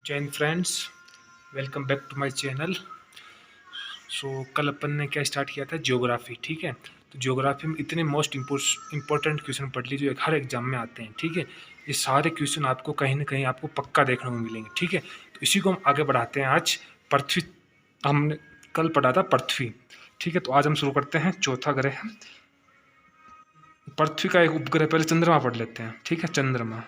जय हिंद friends, welcome back to my channel. कल अपन ने क्या स्टार्ट किया था, ज्योग्राफी। ठीक है, तो ज्योग्राफी में इतने मोस्ट इम्पोर्टेंट क्वेश्चन पढ़ लीजिए, जो हर एग्जाम में आते हैं। ठीक है, ये सारे क्वेश्चन आपको कहीं ना कहीं आपको पक्का देखने को मिलेंगे। ठीक है, तो इसी को हम आगे बढ़ाते हैं। आज पृथ्वी हमने कल पढ़ा था, पृथ्वी। ठीक है, तो आज हम शुरू करते हैं चौथा ग्रह। पृथ्वी का एक उपग्रह, पहले चंद्रमा पढ़ लेते हैं। ठीक है, चंद्रमा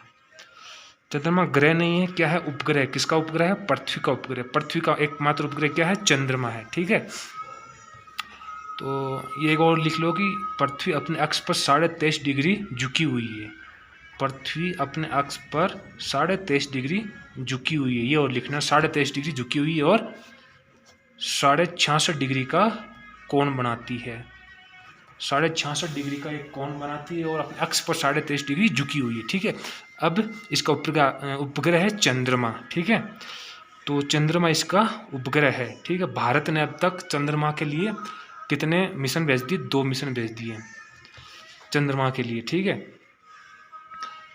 चंद्रमा ग्रह नहीं है, क्या है? उपग्रह। किसका उपग्रह है? पृथ्वी का उपग्रह। पृथ्वी का एकमात्र उपग्रह क्या है? चंद्रमा है। ठीक है, तो ये एक और लिख लो कि पृथ्वी अपने अक्ष पर 23.5 डिग्री झुकी हुई है। पृथ्वी अपने अक्ष पर 23.5 डिग्री झुकी हुई है, ये और लिखना। 23.5 डिग्री झुकी हुई है और 66.5 डिग्री का कोण बनाती है। 66.5 डिग्री का एक कोण बनाती है और अपने अक्ष पर 23.5 डिग्री झुकी हुई है। ठीक है, अब इसका उपग्रह है चंद्रमा। ठीक है, तो चंद्रमा इसका उपग्रह है। ठीक है, भारत ने अब तक चंद्रमा के लिए कितने मिशन भेज दिए? 2 मिशन भेज दिए चंद्रमा के लिए। ठीक है,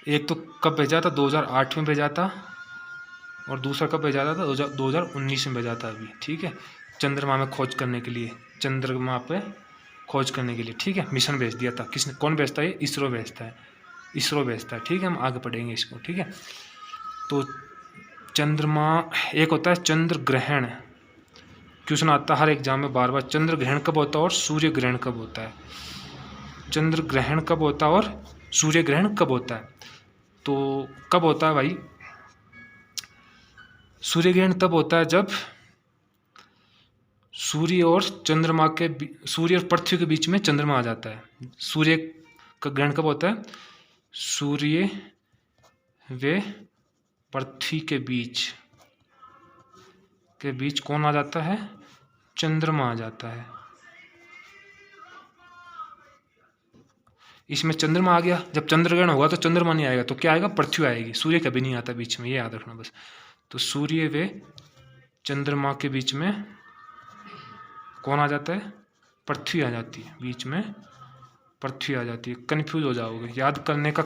एक तो कब भेजा था? 2008 में भेजा था, और दूसरा कब भेजा था? 2019 में भेजा था अभी। ठीक है, चंद्रमा में खोज करने के लिए, चंद्रमा पे खोज करने के लिए। ठीक है, मिशन भेज दिया था। किसने? कौन भेजता है? इसरो भेजता है। इसरो भेजता है। ठीक है, हम आगे पढ़ेंगे इसको। ठीक है, तो चंद्रमा, एक होता है चंद्र ग्रहण। क्वेश्चन आता है हर एग्जाम में बार बार, चंद्र ग्रहण कब होता है और सूर्य ग्रहण कब होता है? चंद्र ग्रहण कब होता है और सूर्य ग्रहण कब होता है? तो कब होता है भाई? सूर्य ग्रहण तब होता है जब सूर्य और चंद्रमा के सूर्य और पृथ्वी के बीच में चंद्रमा आ जाता है। सूर्य का ग्रहण कब होता है? सूर्य व पृथ्वी के बीच कौन आ जाता है? चंद्रमा आ जाता है। इसमें चंद्रमा आ गया। जब चंद्र ग्रहण होगा तो चंद्रमा नहीं आएगा, तो क्या आएगा? पृथ्वी आएगी। सूर्य कभी नहीं आता बीच में, ये याद रखना बस। तो सूर्य व चंद्रमा के बीच में कौन आ जाता है? पृथ्वी आ जाती है। बीच में पृथ्वी आ जाती है। कन्फ्यूज हो जाओगे। याद करने का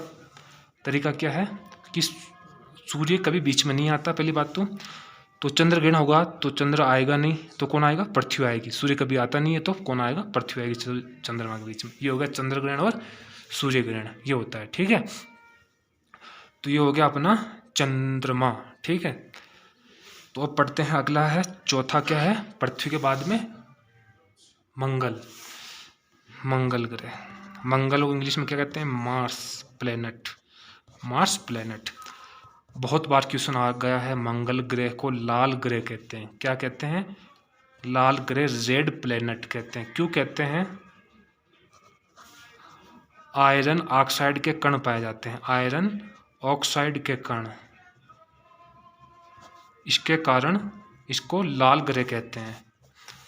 तरीका क्या है कि सूर्य कभी बीच में नहीं आता, पहली बात तो चंद्र ग्रहण होगा तो चंद्र आएगा नहीं, तो कौन आएगा? पृथ्वी आएगी। सूर्य कभी आता नहीं है तो कौन आएगा? पृथ्वी आएगी चंद्रमा के बीच में। ये हो गया चंद्र ग्रहण और सूर्य ग्रहण, ये होता है। ठीक है, तो ये हो गया अपना चंद्रमा। ठीक है, तो अब पढ़ते हैं, अगला है चौथा। क्या है? पृथ्वी के बाद में मंगल। मंगल ग्रह। मंगल को इंग्लिश में क्या कहते हैं? Mars planet. Mars planet. बहुत बार क्वेश्चन आ गया है, मंगल ग्रह को लाल ग्रह कहते हैं। क्या कहते हैं? लाल ग्रह, रेड प्लेनेट कहते हैं। क्यों कहते हैं? आयरन ऑक्साइड के कण पाए जाते हैं। आयरन ऑक्साइड के कण, इसके कारण इसको लाल ग्रह कहते हैं।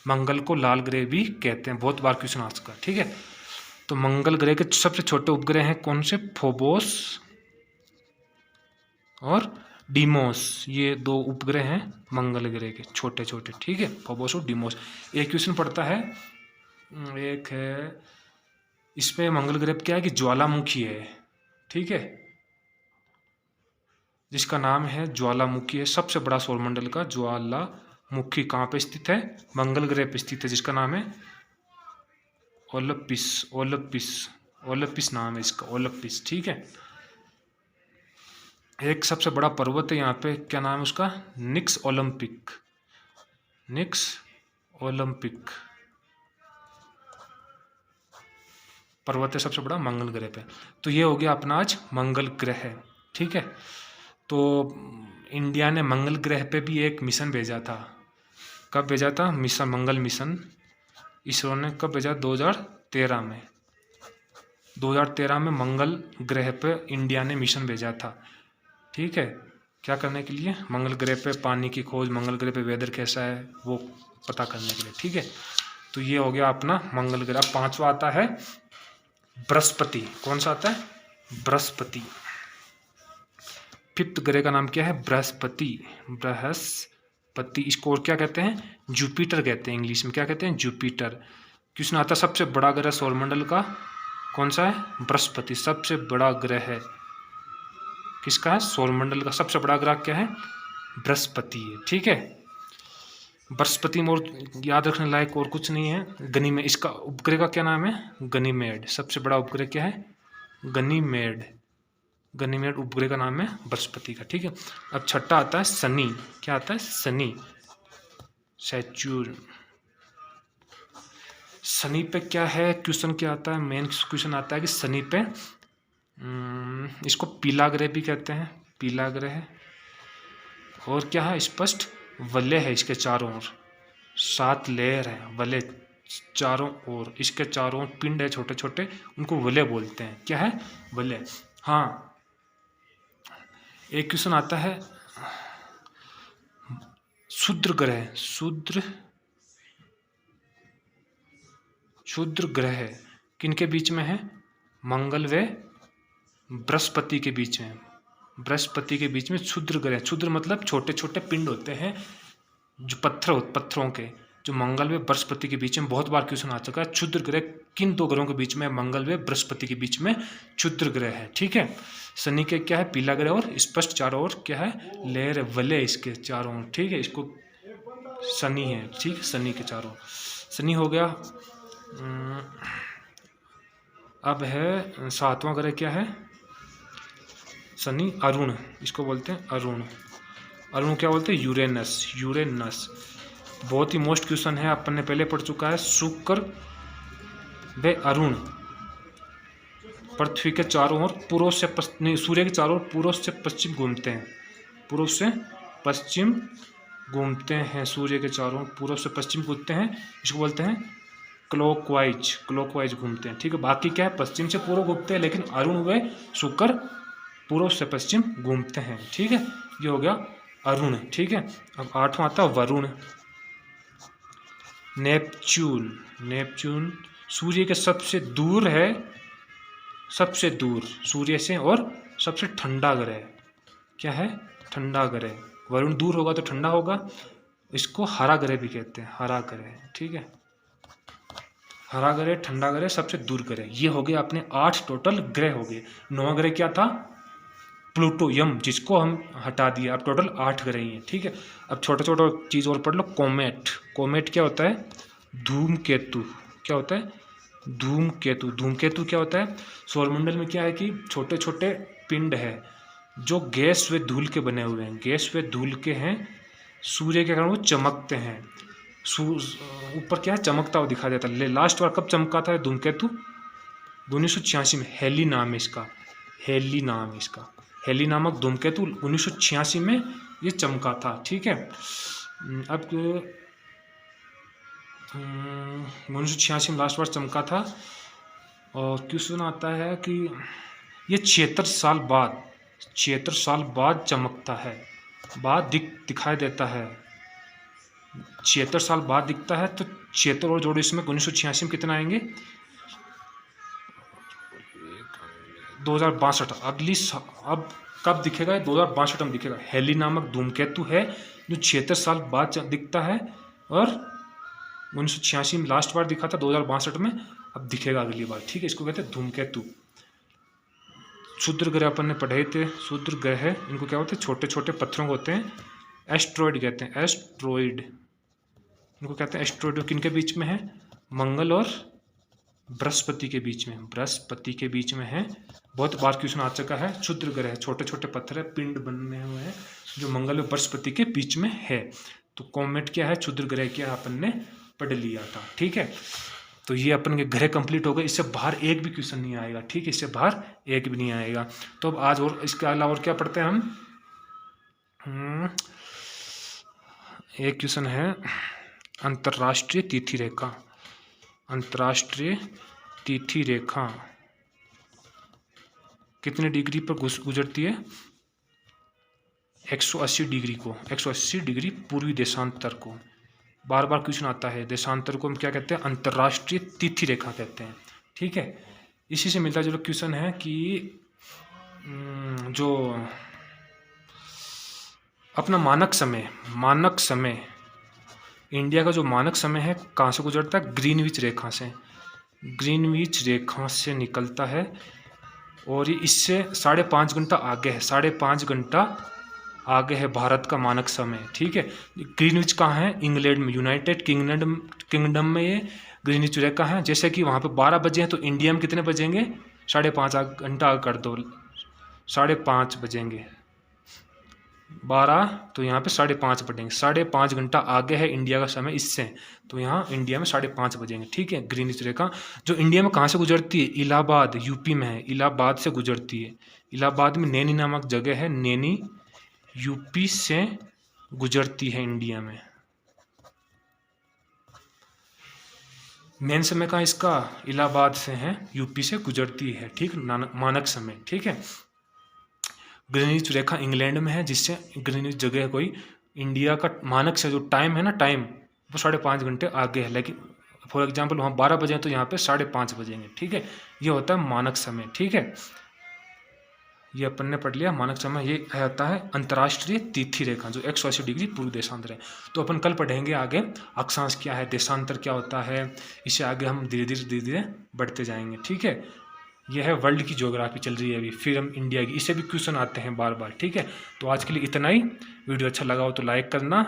मंगल को लाल ग्रह भी कहते हैं। बहुत बार क्वेश्चन आ चुका है। ठीक है, तो मंगल ग्रह के सबसे छोटे उपग्रह हैं कौन से? फोबोस और डीमोस। ये 2 उपग्रह हैं मंगल ग्रह के, छोटे छोटे। ठीक है, फोबोस और डीमोस। एक क्वेश्चन पड़ता है, एक है इस पे मंगल ग्रह क्या है कि ज्वालामुखी है। ठीक है, जिसका नाम है ज्वालामुखी है। सबसे बड़ा सौरमंडल का ज्वालामुखी कहाँ पे स्थित है? मंगल ग्रह पे स्थित है, जिसका नाम है ओलंपिस। ओलंपिस, ओलंपिस नाम है इसका, ओलंपिस। ठीक है, एक सबसे बड़ा पर्वत है यहाँ पे, क्या नाम है उसका? निक्स ओलंपिक। निक्स ओलंपिक पर्वत है सबसे बड़ा मंगल ग्रह पे। तो ये हो गया अपना आज मंगल ग्रह। ठीक है, तो इंडिया ने मंगल ग्रह पे भी एक मिशन भेजा था। कब भेजा था? मिशन, मंगल मिशन इसरो ने कब भेजा? 2013 में। 2013 में मंगल ग्रह पे इंडिया ने मिशन भेजा था। ठीक है, क्या करने के लिए? मंगल ग्रह पे पानी की खोज, मंगल ग्रह पे वेदर कैसा है वो पता करने के लिए। ठीक है, तो ये हो गया अपना मंगल ग्रह। अब 5वां आता है बृहस्पति। कौन सा आता है? बृहस्पति। 5th ग्रह का नाम क्या है? बृहस्पति। बृहस्पति, इसको और क्या कहते हैं? जुपिटर कहते हैं। इंग्लिश में क्या कहते हैं? जुपिटर। क्वेश्चन आता है सबसे बड़ा ग्रह सौरमंडल का कौन सा है? बृहस्पति। सबसे बड़ा ग्रह है किसका है? सौरमंडल का सबसे बड़ा ग्रह क्या है? बृहस्पति है, ठीक है। बृहस्पति में और याद रखने लायक और कुछ नहीं है। गनीमेड, इसका उपग्रह का क्या नाम है? गनीमेड। सबसे बड़ा उपग्रह क्या है? गनीमेड। गनीमेड उपग्रह का नाम है बृहस्पति का, ठीक है। अब छठा आता है शनि। क्या आता है? शनि, सैचुर्न। शनि पे क्या है क्वेश्चन? क्या आता है? मेन क्वेश्चन आता है कि शनि पे इसको पीला ग्रह भी कहते हैं, पीला ग्रह। और क्या है? स्पष्ट वलय है इसके चारों ओर, 7 लेयर है वलय चारों ओर। इसके चारों ओर पिंड है छोटे छोटे, उनको वलय बोलते हैं। क्या है? वलय। हाँ, एक क्वेश्चन आता है क्षुद्र ग्रह। क्षुद्र ग्रह किनके बीच में है? मंगल व बृहस्पति के बीच में। बृहस्पति के बीच में क्षुद्र ग्रह। क्षुद्र मतलब छोटे छोटे पिंड होते हैं जो पत्थरों के, जो मंगल व बृहस्पति के बीच में। बहुत बार क्वेश्चन आ चुका है। क्षुद्र ग्रह किन 2 ग्रहों के बीच में? मंगल व बृहस्पति के बीच में क्षुद्र ग्रह है, ठीक है। शनि के क्या है? पीला ग्रह और स्पष्ट चारों ओर क्या है? लेयर वलय इसके चारों ओर, ठीक है। इसको शनि है, ठीक है। शनि के चारों, शनि हो गया। अब है 7वां ग्रह। क्या है? शनि। अरुण, इसको बोलते हैं अरुण। अरुण क्या बोलते हैं? यूरेनस। यूरेनस बहुत ही मोस्ट क्वेश्चन है, अपन ने पहले पढ़ चुका है। शुक्र व अरुण पृथ्वी के चारों ओर पूर्व से पश्चिम, सूर्य के चारों ओर पूर्व से पश्चिम घूमते हैं। पूर्व से पश्चिम घूमते हैं, सूर्य के चारों ओर पूर्व से पश्चिम घूमते हैं। इसको बोलते हैं क्लॉकवाइज। क्लॉकवाइज घूमते हैं, ठीक है। बाकी क्या है? पश्चिम से पूर्व घूमते हैं, लेकिन अरुण व शुक्र पूर्व से पश्चिम घूमते हैं, ठीक है। ये हो गया अरुण, ठीक है। अब 8वां आता है वरुण। नेपच्यून। नेपच्यून सूर्य के सबसे दूर है, सबसे दूर सूर्य से, और सबसे ठंडा ग्रह। क्या है? ठंडा ग्रह। वरुण दूर होगा तो ठंडा होगा। इसको हरा ग्रह भी कहते हैं, हरा ग्रह, ठीक है। हरा ग्रह, ठंडा ग्रह, सबसे दूर ग्रह। ये हो गए अपने 8 टोटल ग्रह हो गए। 9वां ग्रह क्या था? प्लूटो, यम, जिसको हम हटा दिया। अब टोटल 8 ग्रह ही हैं, ठीक है। अब छोटा छोटा चीज़ और पढ़ लो। कोमेट। कोमेट क्या होता है? धूमकेतु। क्या होता है? धूमकेतु। धूमकेतु क्या होता है? सौरमंडल में क्या है कि छोटे छोटे पिंड है जो गैस व धूल के बने हुए हैं। गैस व धूल के हैं, सूर्य के कारण वो चमकते हैं। ऊपर क्या है? चमकता हुआ दिखा देता है। लास्ट बार कब चमका था धूमकेतु? 1986 में। हेली नाम है इसका, हेली नाम है इसका। हेली नामक धूमकेतु 1986 में ये चमका था, ठीक है। अब 1986 में लास्ट बार चमका था। और क्वेश्चन आता है कि ये 76 साल बाद, 76 साल बाद चमकता है, बाद दिखाई देता है। 76 साल बाद दिखता है, तो 76 और जोड़ो इसमें 1986 में कितना आएंगे? 2062। अब कब दिखेगा? 2062 में दिखेगा। हेली नामक धूमकेतु है जो 76 साल बाद दिखता है, और 1986 में लास्ट बार दिखा था, 2062 में अब दिखेगा अगली बार, ठीक है। इसको कहते हैं धूमकेतु। क्षुद्र ग्रह अपन ने पढ़े थे। क्षुद्र ग्रह इनको क्या होते हैं? छोटे छोटे पत्थरों को होते हैं, एस्ट्रॉइड कहते हैं। एस्ट्रॉइड इनको कहते हैं एस्ट्रॉइड। किनके बीच में है? मंगल और बृहस्पति के बीच में। बृहस्पति के बीच में है। बहुत बार क्वेश्चन आ चुका है। क्षुद्र ग्रह छोटे छोटे पत्थर है, पिंड बने हुए हैं, जो मंगल और बृहस्पति के बीच में है। तो कॉमेट क्या है? क्षुद्र ग्रह क्या अपन ने पढ़ लिया था, ठीक है। तो ये अपन के ग्रह कंप्लीट हो गए। इससे बाहर एक भी क्वेश्चन नहीं आएगा, ठीक है। इससे बाहर एक भी नहीं आएगा। तो अब आज और इसके अलावा और क्या पढ़ते हैं हम? एक क्वेश्चन है अंतर्राष्ट्रीय तिथि रेखा। अंतर्राष्ट्रीय तिथि रेखा कितने डिग्री पर गुजरती है? 180 डिग्री को, 180 डिग्री पूर्वी देशांतर को। बार बार क्वेश्चन आता है। देशांतर को हम क्या कहते हैं? अंतर्राष्ट्रीय तिथि रेखा कहते हैं, ठीक है। इसी से मिलता जुला क्वेश्चन है कि जो अपना मानक समय इंडिया का जो मानक समय है कहाँ से गुजरता है? ग्रीनविच रेखा से। ग्रीनविच रेखा से निकलता है, और ये इससे 5.5 घंटा आगे है। 5.5 घंटा आगे है भारत का मानक समय, ठीक है। ग्रीनविच कहाँ है? इंग्लैंड में, यूनाइटेड किंगडम में ये ग्रीनविच रेखा है। जैसे कि वहाँ पे 12 बजे हैं तो इंडिया में कितने बजेंगे? 5.5 घंटा कर दो, 5:30 बजेंगे। 12 तो यहाँ पे 5:30 बजेंगे, 5.5 घंटा आगे है इंडिया का समय इससे, तो यहाँ इंडिया में 5:30 बजेंगे, ठीक है। ग्रीनविच रेखा जो इंडिया में कहाँ से गुजरती है? इलाहाबाद, यूपी में है, इलाहाबाद से गुजरती है। इलाहाबाद में नैनी नामक जगह है, नैनी यूपी से गुजरती है इंडिया में। मेन समय का इसका इलाहाबाद से है, यूपी से गुजरती है, ठीक, मानक समय, ठीक है। ग्रीनविच रेखा इंग्लैंड में है, जिससे ग्रीनविच जगह है कोई, इंडिया का मानक से जो टाइम है ना, टाइम वो 5.5 घंटे आगे है। लेकिन फॉर एग्जांपल वहाँ 12 बजे हैं तो यहाँ पे 5:30 बजेंगे, ठीक है। ये होता है मानक समय, ठीक है। ये अपन ने पढ़ लिया मानक समय। ये आता है अंतर्राष्ट्रीय तिथि रेखा जो 180 डिग्री पूर्व देशांतर है। तो अपन कल पढ़ेंगे आगे अक्षांश क्या है, देशांतर क्या होता है, इसे आगे हम धीरे धीरे बढ़ते जाएंगे, ठीक है। यह है वर्ल्ड की ज्योग्राफी चल रही है अभी, फिर हम इंडिया की, इससे भी क्वेश्चन आते हैं बार बार, ठीक है। तो आज के लिए इतना ही। वीडियो अच्छा लगा हो तो लाइक करना।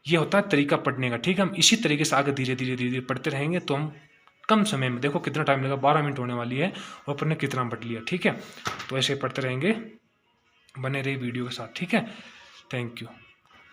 ये होता है तरीका पढ़ने का, ठीक है। हम इसी तरीके से आगे धीरे धीरे पढ़ते रहेंगे तो हम कम समय में, देखो कितना टाइम लगा, 12 मिनट होने वाली है और अपन ने कितना पढ़ लिया, ठीक है। तो ऐसे पढ़ते रहेंगे, बने रहिए वीडियो के साथ, ठीक है। Thank you.